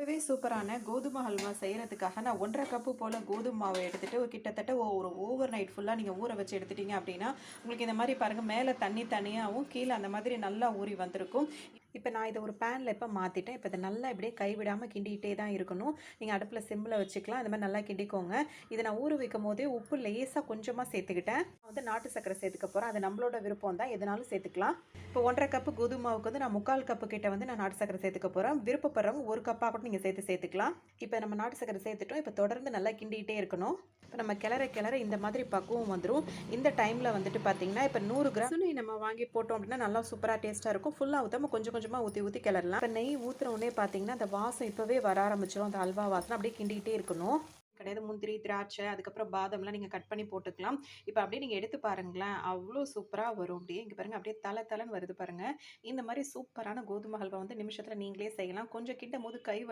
ரொம்பவே சூப்பரான கோதுமை ஹல்வா செய்கிறதுக்காக நான் 1 1/2 கப்பு போல் கோதுமை மாவை எடுத்துகிட்டு கிட்டத்தட்ட ஒரு ஓவர் நைட் ஃபுல்லாக நீங்கள் ஊற வச்சு எடுத்துட்டீங்க அப்படின்னா உங்களுக்கு இந்த மாதிரி பாருங்கள், மேலே தண்ணி தனியாகவும் கீழே அந்த மாதிரி நல்லா ஊறி வந்திருக்கும். இப்போ நான் இதை ஒரு பேனில் இப்போ மாற்றிட்டேன். இப்போ இதை நல்லா இப்படியே கைவிடாமல் கிண்டிகிட்டே தான் இருக்கணும். நீங்கள் அடுப்பில் சிம்மில் வச்சுக்கலாம். இந்த மாதிரி நல்லா கிண்டிக்கோங்க. இதை நான் ஊற வைக்கும் போதே உப்பு லேசாக கொஞ்சமாக சேர்த்துக்கிட்டேன். வந்து நாட்டு சர்க்கரை சேர்த்துக்க போகிறேன். அது நம்மளோட விருப்பம் தான், எதனாலும் சேர்த்துக்கலாம். இப்போ 1 1/2 கப்பு கோதுமை மாவுக்கு வந்து நான் 3/4 கப்பு கிட்ட வந்து நான் நாட்டு சர்க்கரை சேர்த்துக்க போகிறேன். விருப்பப்படுறவங்க 1 கப்பாக கூட நீங்கள் சேர்த்துக்கலாம். இப்போ நம்ம நாட்டு சர்க்கரை சேர்த்துட்டோம். இப்போ தொடர்ந்து நல்லா கிண்டிகிட்டே இருக்கணும். இப்போ நம்ம கிளற இந்த மாதிரி பக்குவம் வந்துடும். இந்த டைமில் வந்துட்டு பார்த்தீங்கன்னா, இப்போ 100 கிராம் சுனி நம்ம வாங்கி போட்டோம் அப்படின்னா நல்லா சூப்பராக டேஸ்ட்டாக இருக்கும். ஃபுல்லாக ஊற்றாம கொஞ்சம் கொஞ்சமாக ஊற்றி கிளறலாம். இப்போ நெய் ஊற்றுறோடனே பார்த்தீங்கன்னா அந்த வாசம் இப்போவே வர ஆரம்பிச்சிடும். அந்த அல்வா வாசனை அப்படியே கிண்டிகிட்டே இருக்கணும். கிடையாது, முந்திரி, திராட்சை, அதுக்கப்புறம் பாதம்லாம் நீங்கள் கட் பண்ணி போட்டுக்கலாம். இப்போ அப்படியே நீங்கள் எடுத்து பாருங்களேன், அவ்வளோ சூப்பராக வரும். அப்படியே இங்கே பாருங்கள், அப்படியே தலன்னு வருது பாருங்கள். இந்த மாதிரி சூப்பரான கோதுமை ஹல்வா வந்து நிமிஷத்தில் நீங்களே செய்யலாம். கொஞ்சம் கிண்டும் போது கை வலி